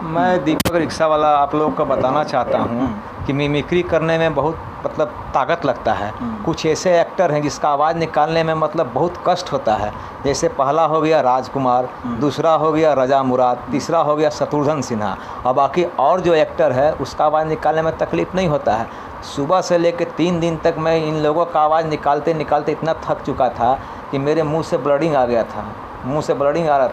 मैं दीपक रिक्शा वाला आप लोगों को बताना चाहता हूँ कि मिमिक्री करने में बहुत मतलब ताकत लगता है। कुछ ऐसे एक्टर हैं जिसका आवाज़ निकालने में मतलब बहुत कष्ट होता है। जैसे पहला हो गया राजकुमार, दूसरा हो गया रजा मुराद, तीसरा हो गया शत्रुघ्न सिन्हा, और बाकी और जो एक्टर है उसका आवाज़ निकालने में तकलीफ़ नहीं होता है। सुबह से लेकर 3 दिन तक मैं इन लोगों का आवाज़ निकालते निकालते इतना थक चुका था कि मेरे मुँह से ब्लडिंग आ गया था,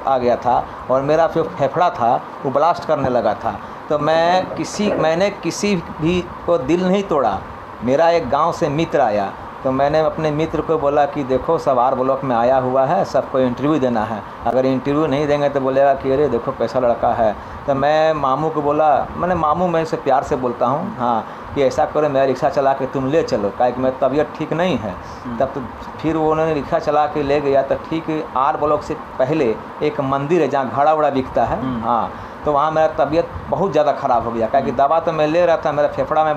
आ गया था और मेरा जो फेफड़ा था वो ब्लास्ट करने लगा था। तो मैंने किसी भी को दिल नहीं तोड़ा। मेरा एक गांव से मित्र आया, तो मैंने अपने मित्र को बोला कि देखो सब आर ब्लॉक में आया हुआ है, सबको इंटरव्यू देना है, अगर इंटरव्यू नहीं देंगे तो बोलेगा कि अरे देखो कैसा लड़का है। तो मैं मामू को बोला, मैंने मामू मैं से प्यार से बोलता हूँ हाँ कि ऐसा करो मेरा रिक्शा चला के तुम ले चलो, काहे कि मेरी तबीयत ठीक नहीं है। तब तो फिर वो उन्होंने रिक्शा चला के ले गया। तो ठीक आर ब्लॉक से पहले एक मंदिर है जहाँ घड़ा उड़ा बिकता है, हाँ, तो वहाँ मेरा तबीयत बहुत ज़्यादा ख़राब हो गया, क्योंकि दवा तो मैं ले रहा था, मेरा फेफड़ा में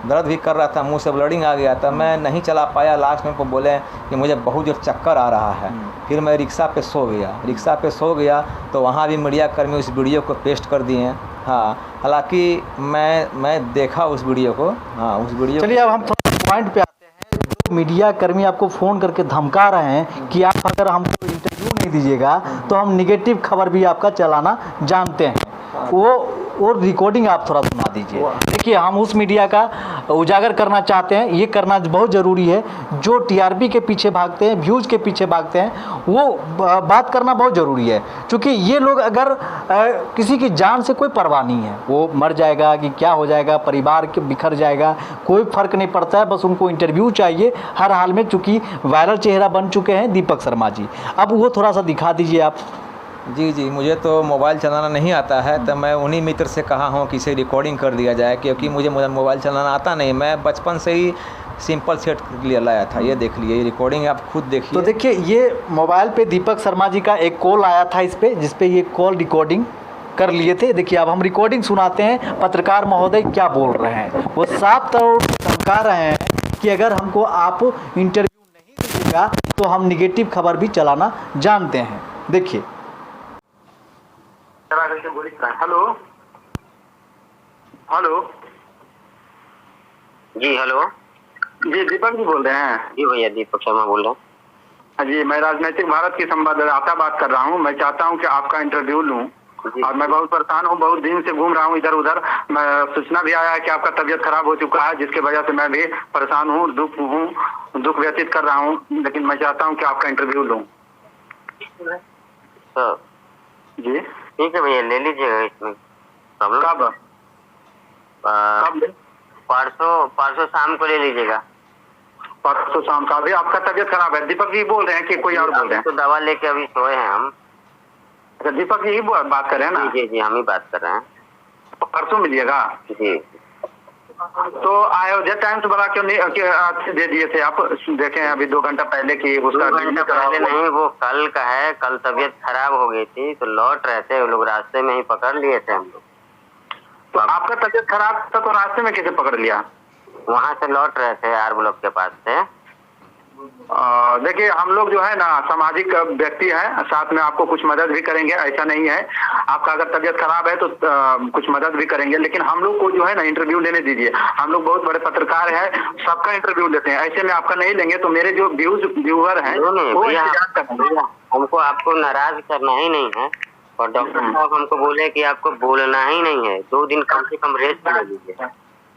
दर्द भी कर रहा था, मुंह से ब्लीडिंग आ गया था, मैं नहीं चला पाया। लास्ट में को बोले कि मुझे बहुत जोर चक्कर आ रहा है। फिर मैं रिक्शा पे सो गया, तो वहाँ भी मीडिया कर्मी उस वीडियो को पेस्ट कर दिए। हाँ, हालांकि मैं देखा उस वीडियो को, हाँ उस वीडियो। चलिए अब हम थोड़ा पॉइंट पे आते हैं। जो मीडिया कर्मी आपको फ़ोन करके धमका रहे हैं कि आप अगर हमको इंटरव्यू नहीं दीजिएगा तो हम निगेटिव खबर भी आपका चलाना जानते हैं, वो रिकॉर्डिंग आप थोड़ा सुना दीजिए। देखिए हम उस मीडिया का उजागर करना चाहते हैं, ये करना बहुत ज़रूरी है। जो टीआरपी के पीछे भागते हैं, व्यूज़ के पीछे भागते हैं, वो बात करना बहुत ज़रूरी है। क्योंकि ये लोग अगर किसी की जान से कोई परवाह नहीं है, वो मर जाएगा कि क्या हो जाएगा, परिवार के बिखर जाएगा, कोई फ़र्क नहीं पड़ता है, बस उनको इंटरव्यू चाहिए हर हाल में। चूँकि वायरल चेहरा बन चुके हैं दीपक शर्मा जी, अब वो थोड़ा सा दिखा दीजिए आप। जी, मुझे तो मोबाइल चलाना नहीं आता है, तो मैं उन्हीं मित्र से कहा हूँ कि इसे रिकॉर्डिंग कर दिया जाए, क्योंकि मुझे मोबाइल चलाना आता नहीं। मैं बचपन से ही सिंपल सेट लिए लाया था। ये देख लिए, ये रिकॉर्डिंग आप खुद देखिए। तो देखिए ये मोबाइल पे दीपक शर्मा जी का एक कॉल आया था इस पे, जिस पे ये कॉल रिकॉर्डिंग कर लिए थे। देखिए अब हम रिकॉर्डिंग सुनाते हैं, पत्रकार महोदय क्या बोल रहे हैं। वो साफ तौर पर धमका रहे हैं कि अगर हमको आप इंटरव्यू नहीं दीजिएगा तो हम निगेटिव खबर भी चलाना जानते हैं। देखिए। हेलो हेलो जी हेलो। जी दीपक जी बोल रहे हैं? जी भैया दीपक शर्मा बोल रहे हैं। जी मैं राजनीतिक भारत की संवाददाता बात कर रहा हूँ। मैं चाहता हूँ कि आपका इंटरव्यू लूँ और मैं बहुत परेशान हूँ, बहुत दिन से घूम रहा हूँ इधर उधर। मैं सूचना भी आया है कि आपका तबीयत खराब हो चुका है, जिसके वजह से मैं भी परेशान हूँ, दुख व्यतीत कर रहा हूँ, लेकिन मैं चाहता हूँ कि आपका इंटरव्यू लूँ। जी ठीक है भैया, ले लीजिएगा, इसमें प्रॉब्लम। कब? परसों शाम को ले लीजिएगा। परसों शाम का? अभी आपका तबीयत खराब है? दीपक जी बोल रहे हैं कि कोई और बोल रहे हैं? तो दवा लेके अभी सोए हैं हम। अच्छा दीपक जी ही बात कर रहे हैं ना? जी हम ही बात कर रहे हैं। परसों मिलिएगा? जी। तो अयोध्या टाइम्स बड़ा क्यों नहीं दे दिए थे आप? देखें अभी 2 घंटा पहले की उसका। 2 घंटा पहले नहीं, वो कल का है। कल तबीयत खराब हो गई थी तो लौट रहे थे, वो लोग रास्ते में ही पकड़ लिए थे हम लोग। तो आपका तबीयत खराब था तो रास्ते में कैसे पकड़ लिया? वहाँ से लौट रहे थे आर ब्लॉक के पास से। देखिए हम लोग जो है ना सामाजिक व्यक्ति हैं, साथ में आपको कुछ मदद भी करेंगे, ऐसा नहीं है। आपका अगर तबीयत खराब है तो कुछ मदद भी करेंगे, लेकिन हम लोग को जो है ना इंटरव्यू लेने दीजिए। हम लोग बहुत बड़े पत्रकार हैं, सबका इंटरव्यू लेते हैं, ऐसे में आपका नहीं लेंगे तो मेरे जो व्यूअर हैं हमको आपको नाराज करना ही नहीं है। और डॉक्टर साहब हमको बोले कि आपको बोलना ही नहीं है, 2 दिन कम से कम रेस्ट ले लीजिए।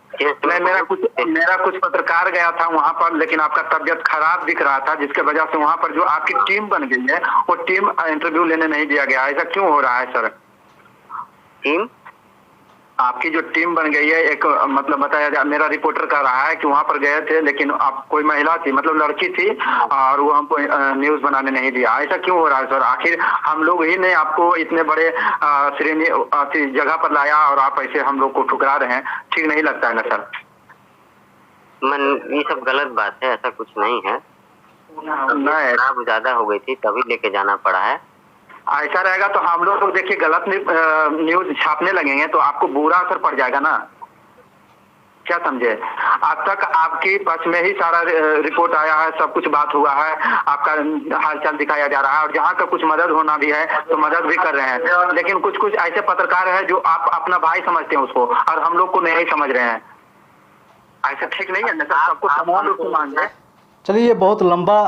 मेरा कुछ पत्रकार गया था वहाँ पर, लेकिन आपका तबीयत खराब दिख रहा था, जिसके वजह से वहाँ पर जो आपकी टीम बन गई है वो टीम इंटरव्यू लेने नहीं दिया गया। ऐसा क्यों हो रहा है सर? टीम आपकी जो टीम बन गई है, एक मतलब बताया जा, मेरा रिपोर्टर कह रहा है कि वहाँ पर गए थे लेकिन आप कोई महिला थी, मतलब लड़की थी, और वो हमको न्यूज बनाने नहीं दिया। ऐसा क्यों हो रहा है सर? आखिर हम लोग ही ने आपको इतने बड़े श्रेणी जगह पर लाया और आप ऐसे हम लोग को ठुकरा रहे हैं, ठीक नहीं लगता है ना सर? ये सब गलत बात है, ऐसा कुछ नहीं है। खराब ज्यादा हो गई थी तभी लेके जाना पड़ा है। ऐसा रहेगा तो हम लोग तो देखिए गलत न्यूज छापने लगेंगे तो आपको बुरा असर पड़ जाएगा ना, क्या समझे? आज तक आपके पक्ष में ही सारा रिपोर्ट आया है, सब कुछ बात हुआ है, आपका हालचाल दिखाया जा रहा है, और जहाँ तक कुछ मदद होना भी है तो मदद भी कर रहे हैं। लेकिन कुछ ऐसे पत्रकार हैं जो आप अपना भाई समझते हैं उसको, और हम लोग को नहीं समझ रहे हैं। ऐसा ठीक नहीं है ना सर? सबको समान रूप से मान जाए। चलिए ये बहुत लंबा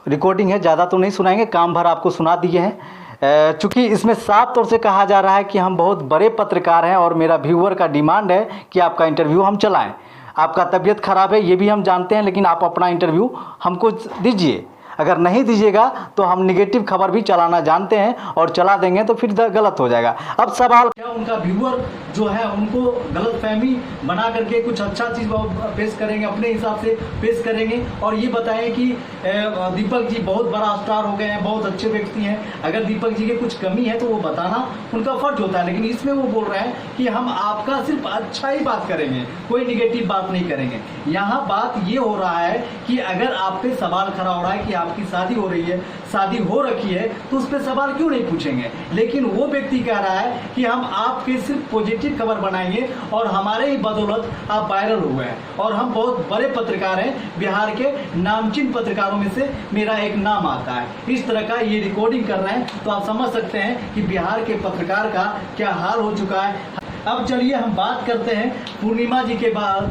रिकॉर्डिंग है, ज़्यादा तो नहीं सुनाएंगे, काम भर आपको सुना दिए हैं। चूँकि इसमें साफ तौर से कहा जा रहा है कि हम बहुत बड़े पत्रकार हैं और मेरा व्यूअर का डिमांड है कि आपका इंटरव्यू हम चलाएं। आपका तबीयत ख़राब है ये भी हम जानते हैं, लेकिन आप अपना इंटरव्यू हमको दीजिए। अगर नहीं दीजिएगा तो हम निगेटिव खबर भी चलाना जानते हैं और चला देंगे तो फिर गलत हो जाएगा। अब सवाल क्या उनका व्यूअर जो है उनको गलतफहमी बना करके कुछ अच्छा चीज़ पेश करेंगे, अपने हिसाब से पेश करेंगे और ये बताएं कि दीपक जी बहुत बड़ा स्टार हो गए हैं, बहुत अच्छे व्यक्ति हैं, अगर दीपक जी के कुछ कमी है तो वो बताना उनका फर्ज होता है। लेकिन इसमें वो बोल रहे हैं कि हम आपका सिर्फ अच्छा ही बात करेंगे, कोई निगेटिव बात नहीं करेंगे। यहाँ बात ये हो रहा है कि अगर आप पे सवाल खड़ा हो रहा है कि आपकी शादी हो रही है, शादी हो रखी है, तो उस पर सवाल क्यों नहीं पूछेंगे। लेकिन वो व्यक्ति कह रहा है कि हम आपके सिर्फ पॉजिटिव खबर बनाएंगे और हमारे ही बदौलत आप वायरल हो गए हैं और हम बहुत बड़े पत्रकार हैं, बिहार के नामचीन पत्रकारों में से मेरा एक नाम आता है। इस तरह का ये रिकॉर्डिंग कर रहे हैं तो आप समझ सकते हैं कि बिहार के पत्रकार का क्या हाल हो चुका है। अब चलिए हम बात करते हैं पूर्णिमा जी के पास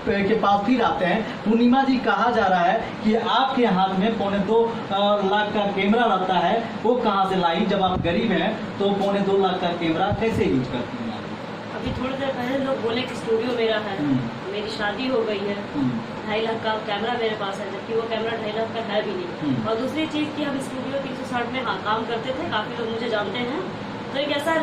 फिर आते हैं। पूर्णिमा जी, कहा जा रहा है कि आपके हाथ में 2.25 लाख का कैमरा रहता है, वो कहाँ से लाई? जब आप गरीब हैं तो 2.25 लाख का कैमरा कैसे यूज करती हैं? अभी थोड़ी देर पहले लोग बोले कि स्टूडियो मेरा है, मेरी शादी हो गई है, 2.5 लाख का कैमरा मेरे पास है, जबकि वो कैमरा 2.5 लाख का है भी नहीं। और दूसरी चीज़ कि हम स्टूडियो 360 में काम करते थे, काफ़ी लोग मुझे जानते हैं, तो एक ऐसा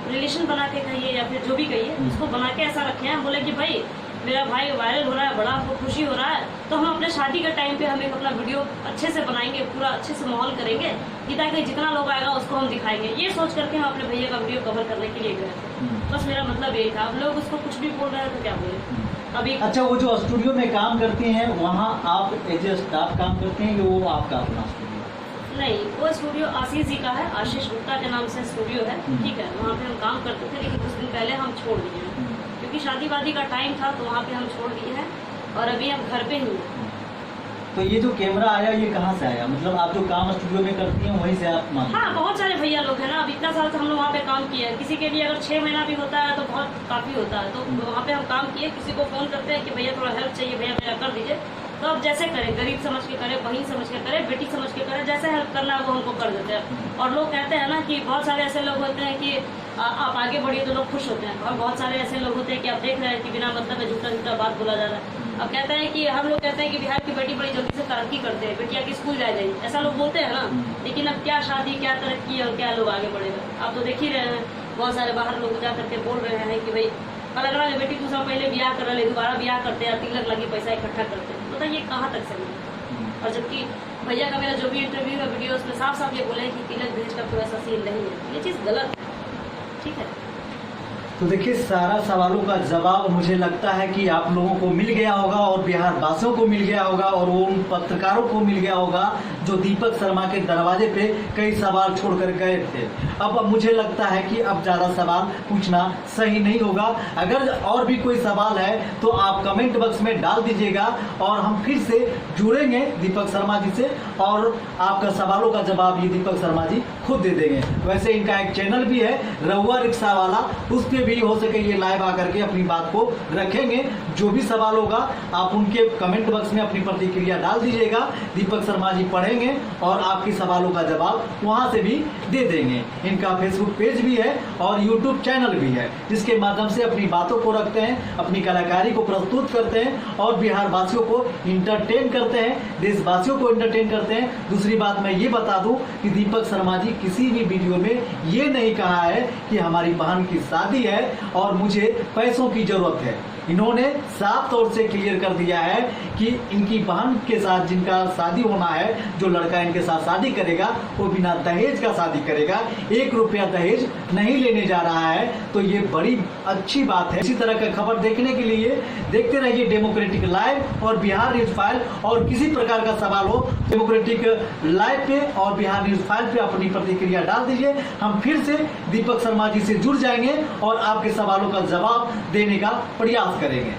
रिलेशन बना के कहिए या फिर जो भी कहिए उसको बना के ऐसा रखे हैं, बोले कि भाई मेरा भाई वायरल हो रहा है, बड़ा आपको खुशी हो रहा है, तो हम अपने शादी के टाइम पे हम एक अपना वीडियो अच्छे से बनाएंगे, पूरा अच्छे से माहौल करेंगे कि ताकि जितना लोग आएगा उसको हम दिखाएंगे। ये सोच करके हम अपने भैया का वीडियो कवर करने के लिए गए थे। बस मेरा मतलब यही था। अब लोग उसको कुछ भी बोल रहे हैं तो क्या बोले। अभी अच्छा, वो जो स्टूडियो में काम करती हैं वहाँ आप एज ए स्टाफ काम करते हैं कि वो आपका अपना स्टूडियो? नहीं, वो स्टूडियो आशीष जी का है, आशीष गुप्ता के नाम से स्टूडियो है, ठीक है। वहाँ पे हम काम करते थे, लेकिन कुछ दिन पहले हम छोड़ दिए हैं क्योंकि शादी वादी का टाइम था, तो वहाँ पे हम छोड़ दिए हैं और अभी हम घर पे ही हैं। तो ये जो कैमरा आया ये कहाँ से आया? मतलब आप जो काम स्टूडियो में करती हैं वहीं से आप मान? हाँ, बहुत सारे भैया लोग हैं ना, अब इतना साल से हम लोग वहाँ पे काम किए हैं। किसी के लिए अगर 6 महीना भी होता है तो बहुत काफ़ी होता है, तो वहाँ पे हम काम किए। किसी को फ़ोन करते हैं कि भैया थोड़ा हेल्प चाहिए, भैया मेरा कर दीजिए, तो अब जैसे करें, गरीब समझ के करें, बहन समझ के करें, बेटी समझ के करें, जैसे हेल्प करना है वो हमको कर देते हैं। और लोग कहते हैं ना कि बहुत सारे ऐसे लोग होते हैं कि आप आगे बढ़िए तो लोग खुश होते हैं, और बहुत सारे ऐसे लोग होते हैं कि आप देख रहे हैं कि बिना मतलब में झूठा झूठा बात बोला जा रहा है। अब कहते हैं कि हम लोग कहते हैं कि बिहार की बेटी बड़ी जल्दी से तरक्की करते हैं, बेटियाँ की स्कूल जा जाएगी, ऐसा लोग बोलते हैं ना। लेकिन अब क्या शादी, क्या तरक्की और क्या लोग आगे बढ़ेगा, आप तो देख ही रहे हैं। बहुत सारे बाहर लोग जा करके बोल रहे हैं कि भाई अलग अलग बेटी दूसरा पहले ब्याह कर रहे, दोबारा ब्याह करते हैं, 3 लाख लगी पैसा इकट्ठा करते हैं, बताइए कहाँ तक सही है। और जबकि भैया का मेरा जो भी इंटरव्यू है, वीडियो, उसमें साफ साफ ये बोले कि तिलक दहेज का कोई ऐसा सीन नहीं है। ये चीज़ गलत है, ठीक है। तो देखिए, सारा सवालों का जवाब मुझे लगता है कि आप लोगों को मिल गया होगा और बिहार वासियों को मिल गया होगा और वो उन पत्रकारों को मिल गया होगा जो दीपक शर्मा के दरवाजे पे कई सवाल छोड़कर गए थे। अब मुझे लगता है कि अब ज़्यादा सवाल पूछना सही नहीं होगा। अगर और भी कोई सवाल है तो आप कमेंट बॉक्स में डाल दीजिएगा और हम फिर से जुड़ेंगे दीपक शर्मा जी से और आपका सवालों का जवाब ये दीपक शर्मा जी खुद दे देंगे। वैसे इनका एक चैनल भी है, रहुआ रिक्शा वाला, उस पर भी हो सके ये लाइव आकर के अपनी बात को रखेंगे। जो भी सवाल होगा आप उनके कमेंट बॉक्स में अपनी प्रतिक्रिया डाल दीजिएगा, दीपक शर्मा जी पढ़ेंगे और आपके सवालों का जवाब वहां से भी दे देंगे। इनका फेसबुक पेज भी है और यूट्यूब चैनल भी है, जिसके माध्यम से अपनी बातों को रखते हैं, अपनी कलाकारी को प्रस्तुत करते हैं और बिहार वासियों को इंटरटेन करते हैं, देशवासियों को इंटरटेन करते हैं। दूसरी बात मैं ये बता दूं कि दीपक शर्मा जी किसी भी वीडियो में ये नहीं कहा है कि हमारी बहन की शादी है और मुझे पैसों की जरूरत है। इन्होंने साफ तौर से क्लियर कर दिया है कि इनकी बहन के साथ जिनका शादी होना है, जो लड़का इनके साथ शादी करेगा वो बिना दहेज का शादी करेगा, 1 रुपया दहेज नहीं लेने जा रहा है। तो ये बड़ी अच्छी बात है। इसी तरह का खबर देखने के लिए देखते रहिए डेमोक्रेटिक लाइव और बिहार न्यूज फाइल। और किसी प्रकार का सवाल हो डेमोक्रेटिक लाइव पे और बिहार न्यूज फाइल पे अपनी प्रतिक्रिया डाल दीजिए। हम फिर से दीपक शर्मा जी से जुड़ जाएंगे और आपके सवालों का जवाब देने का प्रयास करेंगे।